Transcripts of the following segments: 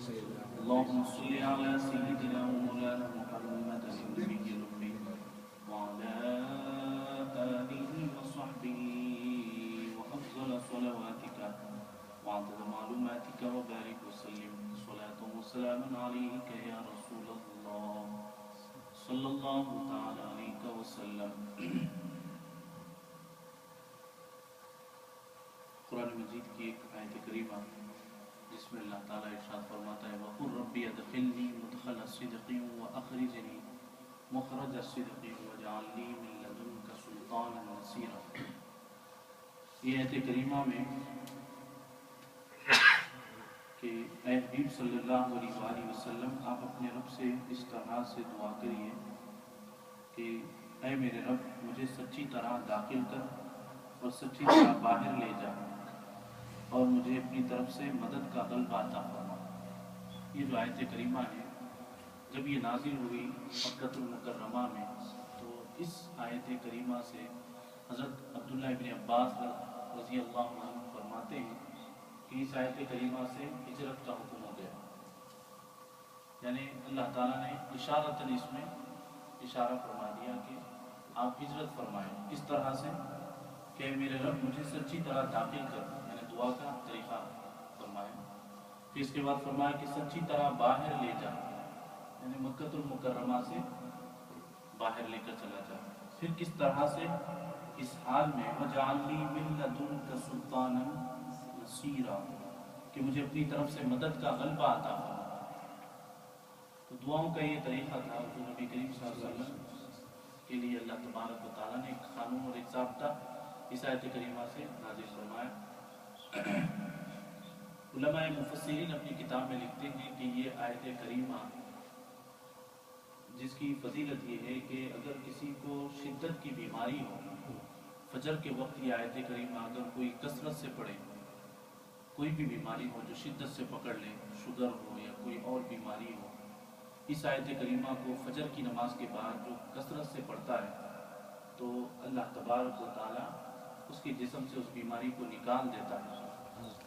اللهم صل على سيدنا ومولانا محمد النبي الأمي وعلى آله وصحبه وأفضل صلواتك وعدد معلوماتك وبارك وسلم صلاة وسلاما عليك يا رسول الله صلی اللہ تعالی علیہ وسلم۔ قرآن مجید کی ایک آیت کریمہ جس میں اللہ تعالیٰ ارشاد فرماتا ہے وَقُلْ رَبِّ ادْخِلْنِي مُدْخَلَ صِدْقٍ وَأَخْرِجْنِي مُخْرَجَ صِدْقٍ وَاجْعَلْ لِي مِن لَّدُنكَ سُلْطَانًا نَصِيرًا۔ یہ آیت کریمہ میں کہ اے حبیب صلی اللہ علیہ وآلہ وسلم آپ اپنے رب سے اس طرح سے دعا کریے کہ اے میرے رب مجھے سچی طرح داخل کر اور سچی طرح باہر لے جا اور مجھے اپنی طرف سے مدد کا غلبہ عطا فرما۔ یہ جو آیت کریمہ ہے جب یہ نازل ہوئی مکہ المکرمہ میں تو اس آیت کریمہ سے حضرت عبداللہ ابن عباس رضی اللہ عنہ فرماتے ہیں کہ اس آیت کریمہ سے ہجرت کا حکم ہو گیا، یعنی اللہ تعالیٰ نے اشارتاً اس میں اشارہ فرما دیا کہ آپ ہجرت فرمائیں اس طرح سے کہ میرے رب مجھے سچی طرح داخل کر، یعنی دعا کا طریقہ فرمائیں۔ پھر اس کے بعد فرمایا کہ سچی طرح باہر لے جا، یعنی مکہ المکرمہ سے باہر لے کر چلا جا۔ پھر کس طرح سے؟ اس حال میں وَجَعَلْ لِي مِن لَّدُنكَ سُلْطَانًا نصیرا، کہ مجھے اپنی طرف سے مدد کا غلبہ عطا فرما۔ تو دعاؤں کا یہ طریقہ تھا جو نبی کریم صلی اللہ علیہ وسلم کے لیے اللہ تبارک و تعالیٰ نے ایک قانون اور ایک ضابطہ اس آیت کریمہ سے نازل فرمایا۔ علماء مفسرین اپنی کتاب میں لکھتے ہیں کہ یہ آیت کریمہ جس کی فضیلت یہ ہے کہ اگر کسی کو شدت کی بیماری ہو، فجر کے وقت یہ آیت کریمہ اگر کوئی کثرت سے پڑھے، کوئی بھی بیماری ہو جو شدت سے پکڑ لے، شوگر ہو یا کوئی اور بیماری ہو، اس آیت کریمہ کو فجر کی نماز کے بعد جو کثرت سے پڑھتا ہے تو اللہ تبارک و تعالیٰ اس کے جسم سے اس بیماری کو نکال دیتا ہے،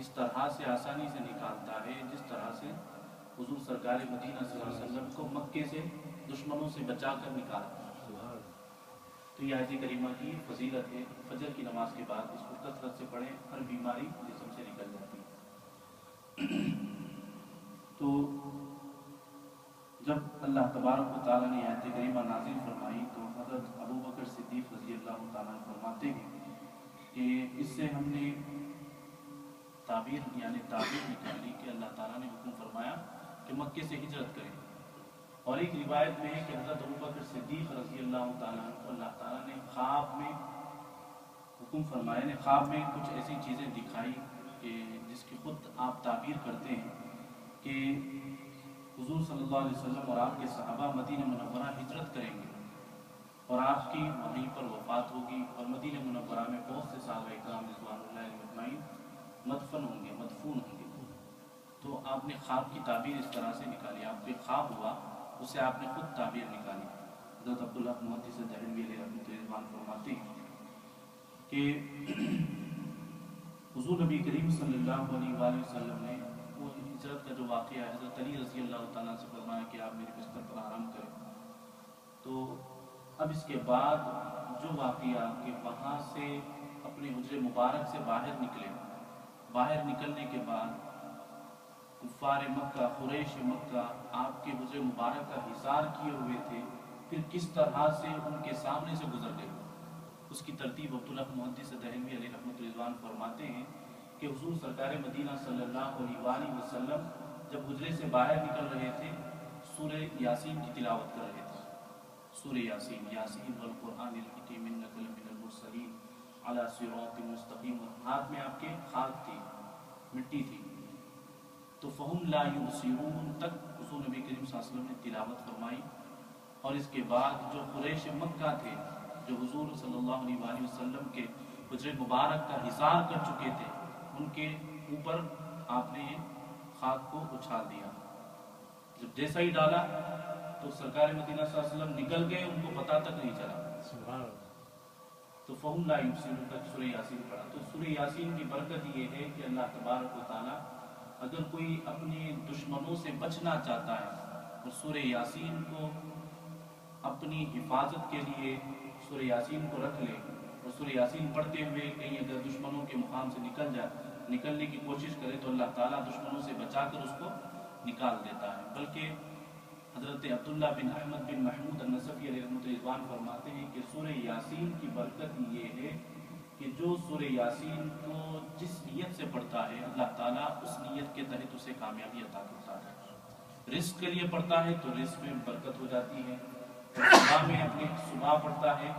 اس طرح سے آسانی سے نکالتا ہے جس طرح سے حضور سرکار مدینہ صلی اللہ علیہ وسلم کو مکے سے دشمنوں سے بچا کر نکالا۔ تو یہ آیت کریمہ کی فضیلت ہے، فجر کی نماز کے بعد اس کو کثرت سے پڑھیں، ہر بیماری جسم سے نکل جاتی ہے۔ تو جب اللہ تبارک و تعالیٰ نے آیت کریمہ نازل فرمائی تو حضرت ابوبکر صدیق رضی اللہ تعالیٰ فرماتے ہیں کہ اس سے ہم نے تعبیر نکالی کہ اللہ تعالیٰ نے حکم فرمایا کہ مکے سے ہجرت کریں، اور ایک روایت میں ہے کہ حضرت ابوبکر صدیق رضی اللہ تعالیٰ کو اللہ تعالیٰ نے خواب میں حکم فرمایا، نے خواب میں کچھ ایسی چیزیں دکھائی کہ جس کی خود آپ تعبیر کرتے ہیں کہ حضور صلی اللہ علیہ وسلم اور آپ کے صحابہ مدینہ منورہ ہجرت کریں گے اور آپ کی وہیں پر وفات ہوگی، اور مدینہ منورہ میں بہت سے صحابہ اکرام رضوان اللہ علیہ اجمعین مدفون ہوں گے۔ تو آپ نے خواب کی تعبیر اس طرح سے نکالی، آپ کے خواب ہوا اس سے آپ نے خود تعبیر نکالی۔ حضرت عبداللہ محدث دہلوی علیہ رحمۃ اللہ فرماتے ہیں کہ حضور نبی کریم صلی اللہ علیہ وآلہ وسلم نے وہ ہجرت کا جو واقعہ ہے حضرت علی رضی اللہ تعالیٰ سے فرمایا کہ آپ میرے بستر پر آرام کریں۔ تو اب اس کے بعد جو واقعہ کہ وہاں سے اپنے حجر مبارک سے باہر نکلے، باہر نکلنے کے بعد کفار مکہ، قریش مکہ آپ کے حجر مبارک کا حصار کیے ہوئے تھے، پھر کس طرح سے ان کے سامنے سے گزر گئے، اس کی ترتیب عبداللہ محدث دہلوی علیہ رحمۃ اللہ فرماتے ہیں کہ حضور سرکار مدینہ صلی اللہ علیہ وآلہ وسلم جب حجرے سے باہر نکل رہے تھے سورہ یاسین کی تلاوت کر رہے تھے۔ سورہ یاسین والقرآن الحکیم انک لمن المرسلین علی صراط مستقیم، ہاتھ میں آپ کے خاک تھی، مٹی تھی، تو فہم لا یبصرون تک حضور نبی کریم صلی اللہ علیہ وسلم نے تلاوت فرمائی، اور اس کے بعد جو قریش مکہ تھے جو حضور صلی اللہ علیہ وآلہ وسلم کے حجر مبارک کا حصار کر چکے تھے، ان کے اوپر آپ نے خاک کو اچھال دیا۔ جب جیسا ہی ڈالا تو سرکار مدینہ صلی اللہ علیہ وسلم نکل گئے، ان کو پتہ تک نہیں چلا۔ تو فہم لا یبصرون تک سورہ یاسین پڑھا۔ تو سورہ یاسین کی برکت یہ ہے کہ اللہ تبارک و تعالیٰ اگر کوئی اپنے دشمنوں سے بچنا چاہتا ہے اور سورہ یاسین کو اپنی حفاظت کے لیے سورہ یاسین کو رکھ لے اور سورہ یاسین پڑھتے ہوئے کہیں اگر دشمنوں کے مقام سے نکلنے کی کوشش کرے تو اللہ تعالیٰ دشمنوں سے بچا کر اس کو نکال دیتا ہے۔ بلکہ حضرت عبداللہ بن احمد بن محمود النصفی علیہ رحمۃ اللہ فرماتے ہیں کہ سورہ یاسین کی برکت یہ ہے کہ جو سورہ یاسین کو جس نیت سے پڑھتا ہے اللہ تعالیٰ اس نیت کے تحت اسے کامیابی عطا کرتا ہے۔ رزق کے لیے پڑھتا ہے تو رزق میں برکت ہو جاتی ہے، صبح میں اپنی صبح پڑھتا ہے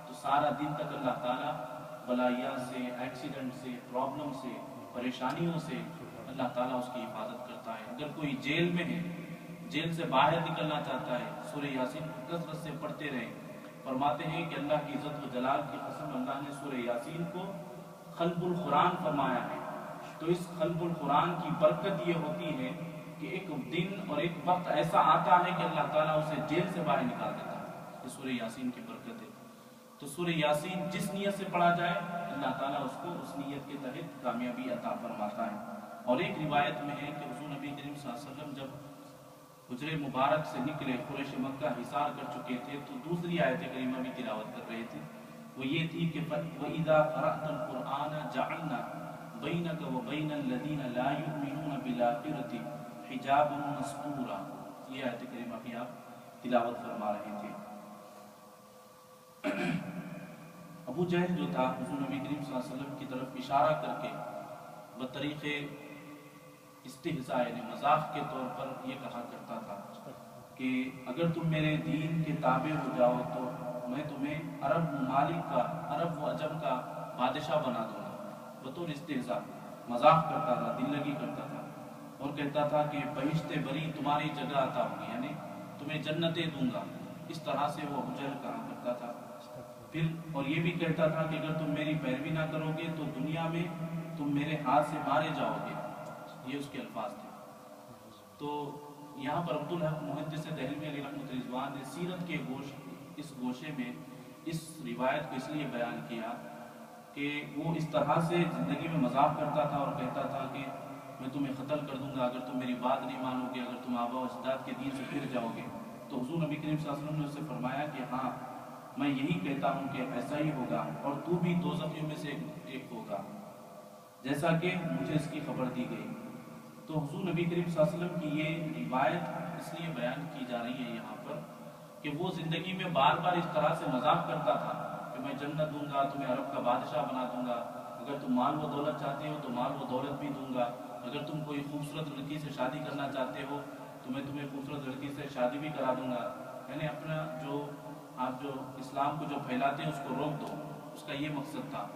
تو سارا دن تک اللہ تعالیٰ بلائیات سے، ایکسیڈنٹ سے، پرابلم سے، پریشانیوں سے اللہ تعالیٰ اس کی حفاظت کرتا ہے۔ اگر کوئی جیل میں ہے، جیل سے باہر نکلنا چاہتا ہے، سورہ یاسین کو کثرت سے پڑھتے رہے۔ فرماتے ہیں کہ اللہ کی عزت و جلال کی قسم اللہ نے سورہ یاسین کو خلق القرآن فرمایا ہے، تو اس خلق القرآن کی برکت یہ ہوتی ہے کہ ایک دن اور ایک وقت ایسا آتا ہے کہ اللہ تعالیٰ اسے جیل سے باہر نکال دیتا ہے۔ یہ سورہ یاسین کی برکت ہے۔ تو سورہ یاسین جس نیت سے پڑھا جائے اللہ تعالیٰ اس کو اس نیت کے تحت کامیابی عطا فرماتا ہے۔ اور ایک روایت میں ہے کہ حضور نبی کریم صلی اللہ علیہ وسلم جب حجر مبارک سے نکلے، قریش مکہ حصار کر چکے تھے، تو دوسری آیت کریمہ بھی تلاوت کر رہے تھے، وہ یہ تھی کہ وَإِذَا قَرَأْتَ الْقُرْآنَ جَعَلْنَا بَيْنَكَ وَبَيْنَ الَّذِينَ لَا يُؤْمِنُونَ بِالْآخِرَةِ حِجَابًا مَسْتُورًا۔ یہ آیت کریمہ بھی آپ تلاوت فرما رہے تھے۔ ابو جہل جو تھا حضور نبی کریم صلی اللہ علیہ وسلم کی طرف اشارہ کر کے بطریق استہزاء یعنی مذاق کے طور پر یہ کہا کرتا تھا کہ اگر تم میرے دین کے تابع ہو جاؤ تو میں تمہیں عرب ممالک کا، عرب و عجم کا بادشاہ بنا دوں گا۔ بطور استہزاء مذاق کرتا تھا، دل لگی کرتا تھا، اور کہتا تھا کہ بہشت بری تمہاری جگہ عطا ہوگی، یعنی تمہیں جنتیں دوں گا۔ اس طرح سے وہ ابو جہل کہا کرتا تھا۔ پھر اور یہ بھی کہتا تھا کہ اگر تم میری پیروی نہ کرو گے تو دنیا میں تم میرے ہاتھ سے مارے جاؤ گے، یہ اس کے الفاظ تھے۔ تو یہاں پر عبدالحق محدث دہلوی علیہ رحمۃ رضوان نے سیرت کے اس گوشے میں اس روایت کو اس لیے بیان کیا کہ وہ اس طرح سے زندگی میں مذاق کرتا تھا اور کہتا تھا کہ میں تمہیں قتل کر دوں گا اگر تم میری بات نہیں مانو گے، اگر تم آبا و اجداد کے دین سے پھر جاؤ گے۔ تو حضور نبی کریم صلی اللہ علیہ وسلم نے اسے فرمایا کہ ہاں میں یہی کہتا ہوں کہ ایسا ہی ہوگا اور تو بھی دوزخیوں میں سے ایک ہوگا، جیسا کہ مجھے اس کی خبر دی گئی۔ تو حضور نبی کریم صلی اللہ علیہ وسلم کی یہ روایت اس لیے بیان کی جا رہی ہے یہاں پر کہ وہ زندگی میں بار بار اس طرح سے مذاق کرتا تھا کہ میں جنت دوں گا، تمہیں عرب کا بادشاہ بنا دوں گا، اگر تم مال و دولت چاہتے ہو تو مال و دولت بھی دوں گا، اگر تم کوئی خوبصورت لڑکی سے شادی کرنا چاہتے ہو تو میں تمہیں خوبصورت لڑکی سے شادی بھی کرا دوں گا۔ یعنی اپنا آپ جو اسلام کو جو پھیلاتے ہیں اس کو روک دو، اس کا یہ مقصد تھا۔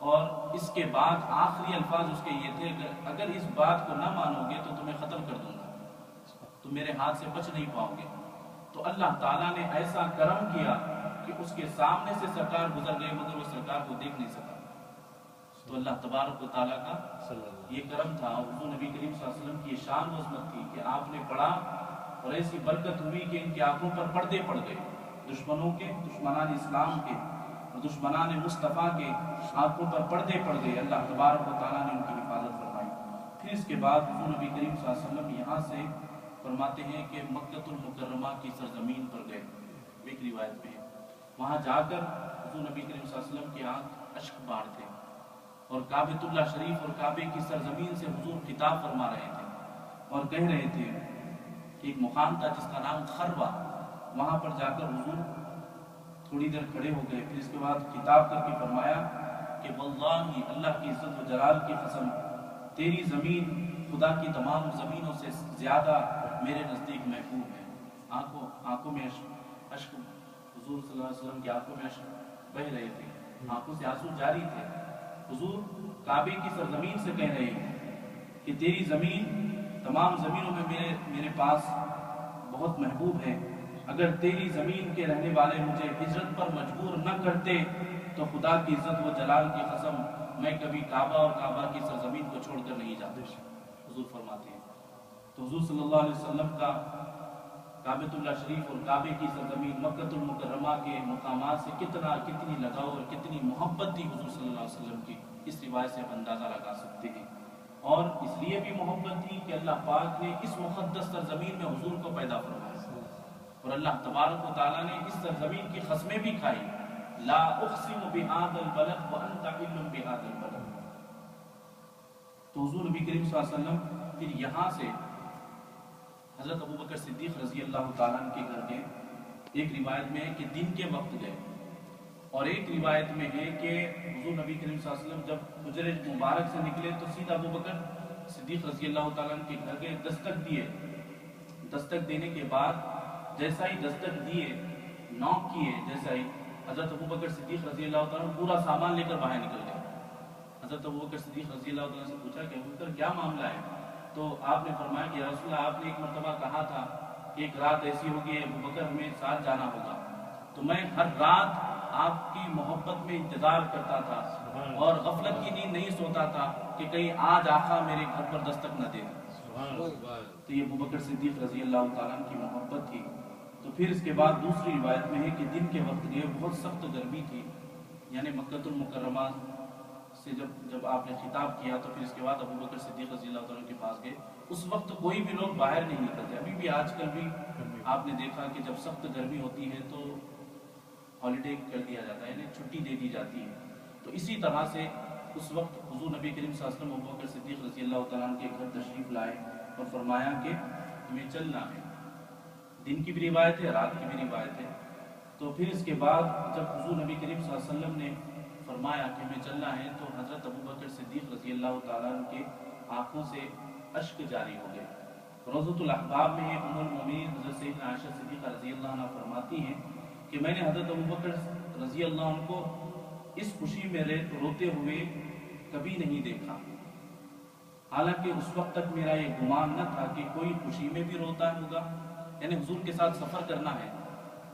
اور اس کے بعد آخری الفاظ اس کے یہ تھے کہ اگر اس بات کو نہ مانو گے تو تمہیں قتل کر دوں گا، تم میرے ہاتھ سے بچ نہیں پاؤ گے۔ تو اللہ تعالیٰ نے ایسا کرم کیا کہ اس کے سامنے سے سرکار گزر گئے مگر وہ سرکار کو دیکھ نہیں سکا۔ تو اللہ تبارک و تعالیٰ کا یہ کرم تھا، حضور نبی کریم صلی اللہ علیہ وسلم کی شان و عظمت تھی کہ آپ نے پڑھا اور ایسی برکت ہوئی کہ ان کی آنکھوں پر پردے پڑ گئے، دشمنوں کے، دشمنان اسلام کے اور دشمنان مصطفیٰ کے آنکھوں پر پردے پڑ گئے۔ اللہ تبارک و تعالیٰ نے ان کی حفاظت فرمائی۔ پھر اس کے بعد حضور نبی کریم صلی اللہ علیہ وسلم یہاں سے فرماتے ہیں کہ مکہ المکرمہ کی سرزمین پر گئے، ایک روایت میں وہاں جا کر حضور نبی کریم صلی اللہ علیہ وسلم کی آنکھ اشک بار تھے اور کعبۃ اللہ شریف اور کعبے کی سرزمین سے حضور خطاب فرما رہے تھے اور کہہ رہے تھے کہ ایک مقام تھا جس کا نام خروا، وہاں پر جا کر حضور تھوڑی دیر کھڑے ہو گئے، پھر اس کے بعد خطاب کر کے فرمایا کہ واللہ اللہ کی عزت و جلال کی قسم تیری زمین خدا کی تمام زمینوں سے زیادہ میرے نزدیک محبوب ہے۔ آنکھوں میں اشک، حضور صلی اللہ علیہ وسلم کی آنکھوں میں اشک بہہ رہے تھے، آنکھوں سے آنسو جاری تھے۔ حضور کعبے کی سرزمین سے کہہ رہے ہیں کہ تیری زمین تمام زمینوں میں میرے پاس بہت محبوب ہے، اگر تیری زمین کے رہنے والے مجھے ہجرت پر مجبور نہ کرتے تو خدا کی عزت و جلال کی قسم میں کبھی کعبہ اور کعبہ کی سرزمین کو چھوڑ کر نہیں جاتا، حضور فرماتے ہیں۔ تو حضور صلی اللہ علیہ وسلم کا کعبۃ اللہ شریف اور کعبے کی سرزمین مکہ المکرمہ کے مقامات سے کتنی لگاؤ اور کتنی محبت تھی حضور صلی اللہ علیہ وسلم کی، اس روایت سے ہم اندازہ لگا سکتے ہیں۔ اور اس لیے بھی محبت تھی کہ اللہ پاک نے اس مقدس سرزمین میں حضور کو پیدا فرمایا، اور اللہ تبارک و تعالیٰ نے اس سرزمین کی قسمیں بھی کھائی، لا اقسم بهذا البلد وانت حل بهذا البلد۔ تو حضور نبی کریم صلی اللہ علیہ وسلم پھر یہاں سے حضرت ابوبکر صدیق رضی اللہ تعالیٰ عنہ کے گھر گئے۔ ایک روایت میں ہے کہ دن کے وقت گئے، اور ایک روایت میں ہے کہ حضور نبی کریم صلی اللہ علیہ وسلم جب حجر مبارک سے نکلے تو سیدھا ابوبکر صدیق رضی اللہ تعالیٰ عنہ کے گھر گئے، دستک دیے۔ دستک دینے کے بعد جیسا ہی دستک دیے، نوک کیے، جیسا ہی حضرت ابوبکر صدیق رضی اللہ تعالیٰ عنہ پورا سامان لے کر باہر نکل گئے۔ حضرت ابوبکر صدیق رضی اللہ تعالیٰ عنہ سے پوچھا کہ ابوبکر کیا معاملہ ہے؟ تو آپ نے فرمایا کہ یا رسول اللہ، آپ نے ایک مرتبہ کہا تھا کہ ایک رات ایسی ہوگی ابوبکر ہمیں ساتھ جانا ہوگا، تو میں ہر رات آپ کی محبت میں انتظار کرتا تھا اور غفلت کی نیند نہیں سوتا تھا کہ کہیں آج آقا میرے گھر پر دستک نہ دے۔ تو یہ ابوبکر صدیق رضی اللہ تعالیٰ عنہ کی محبت تھی۔ تو پھر اس کے بعد دوسری روایت میں ہے کہ دن کے وقت گئے، بہت سخت گرمی تھی، یعنی مکہ المکرمہ سے جب آپ نے خطاب کیا تو پھر اس کے بعد ابوبکر صدیق رضی اللہ تعالیٰ کے پاس گئے۔ اس وقت کوئی بھی لوگ باہر نہیں نکلتے، ابھی بھی آج کل بھی آپ نے دیکھا کہ جب سخت گرمی ہوتی ہے تو ہالیڈے کر دیا جاتا ہے، یعنی چھٹی دے دی جاتی ہے۔ تو اسی طرح سے اس وقت حضور نبی کریم صلی اللہ علیہ وسلم ابوبکر صدیق رضی اللہ تعالیٰ عنہ کے گھر تشریف لائے اور فرمایا کہ ہمیں چلنا ہے۔ دن کی بھی روایت ہے، رات کی بھی روایت ہے۔ تو پھر اس کے بعد جب حضور نبی کریم صلی اللہ علیہ وسلم نے فرمایا کہ ہمیں چلنا ہے تو حضرت ابوبکر صدیق رضی اللہ تعالیٰ عنہ کے آنکھوں سے اشک جاری ہو گئے۔ روضۃ الاحباب میں ام المومنین حضرت سیدنا عائشہ صدیقہ رضی اللہ عنہ فرماتی ہیں کہ میں نے حضرت ابوبکر رضی اللہ عنہ کو اس خوشی میں روتے ہوئے کبھی نہیں دیکھا، حالانکہ اس وقت تک میرا یہ گمان نہ تھا کہ کوئی خوشی میں بھی روتا ہوگا، یعنی حضور کے ساتھ سفر کرنا ہے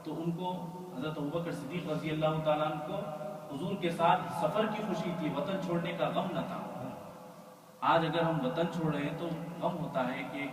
تو ان کو حضرت ابوبکر صدیق رضی اللہ تعالیٰ عنہ کو حضور کے ساتھ سفر کی خوشی تھی، وطن چھوڑنے کا غم نہ تھا۔ آج اگر ہم وطن چھوڑ رہے ہیں تو غم ہوتا ہے کہ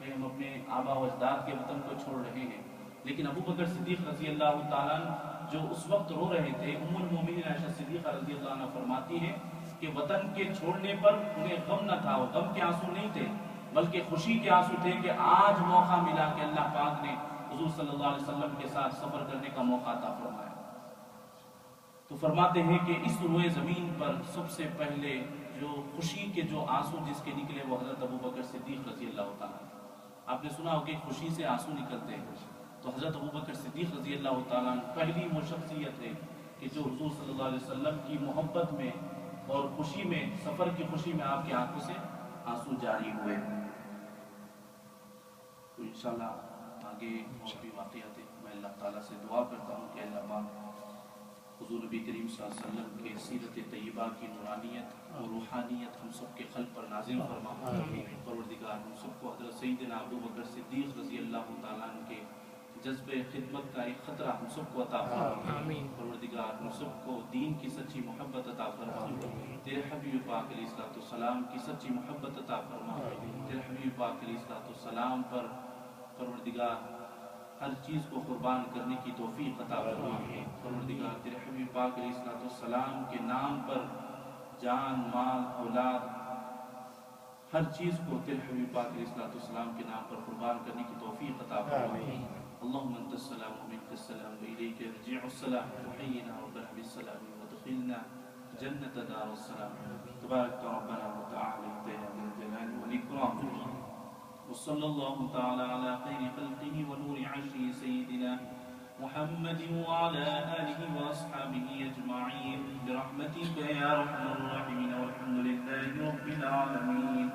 ہم اپنے آبا و اجداد کے وطن کو چھوڑ رہے ہیں، لیکن ابوبکر صدیق رضی اللہ تعالیٰ عنہ جو اس وقت رو رہے تھے، ام المومنین عائشہ صدیقہ رضی اللہ عنہ فرماتی ہے کہ وطن کے چھوڑنے پر انہیں غم نہ تھا، وہ غم کے آنسو نہیں تھے بلکہ خوشی کے آنسو تھے کہ آج موقع ملا کہ اللہ پاک نے حضور صلی اللہ علیہ وسلم کے ساتھ سفر کرنے کا موقع عطا فرمایا۔ تو فرماتے ہیں کہ اس روئے زمین پر سب سے پہلے جو خوشی کے جو آنسو جس کے نکلے وہ حضرت ابوبکر صدیق رضی اللہ تعالیٰ۔ آپ نے سنا ہو کہ خوشی سے آنسو نکلتے ہیں، تو حضرت ابوبکر صدیق رضی اللہ تعالیٰ پہلی وہ شخصیت ہے کہ جو حضور صلی اللہ علیہ وسلم کی محبت میں اور خوشی میں، سفر کی خوشی میں آپ کی آنکھوں سے آنسو جاری ہوئے۔ تو انشاءاللہ آگے اور بھی واقعات ہیں۔ میں اللہ تعالیٰ سے دعا کرتا ہوں کہ اللہ پاک حضور نبی کریم صلی اللہ علیہ وسلم کے سیرت طیبہ کی نورانیت اور روحانیت ہم سب کے قلب پر نازل فرما۔ پروردگار ہم سب کو حضرت سیدنا ابوبکر صدیق رضی اللہ تعالیٰ عنہ کے جذبہ خدمت کا ایک خطرہ ہم سب کو عطا فرما۔ پروردگار ہم سب کو دین کی سچی محبت عطا فرما، تیرے حبیب پاک علیہ الصلوۃ والسلام کی سچی محبت عطا فرما، تیرے حبیب پاک علیہ الصلوۃ والسلام پر پروردگار ہر چیز کو قربان کرنے کی توفیق عطا فرما۔ پروردگار تیرے حبیب پاک علیہ الصلوۃ والسلام کے نام پر جان، مال، اولاد، ہر چیز کو تیرے حبیب پاک علیہ الصلوۃ والسلام کے نام پر قربان کرنے کی توفیق عطا فرما۔ اللهم انت السلام ومنك السلام واليك يرجع السلام، وحينا ربنا بالسلام وادخلنا جنة دار السلام، تبارك ربنا وتعالى يا ذا الجلال والإكرام، وصلى الله تعالى على خير خلقه ونور عرشه سيدنا محمد وعلى آله وأصحابه أجمعين برحمتك يا أرحم الراحمين، والحمد لله رب العالمين۔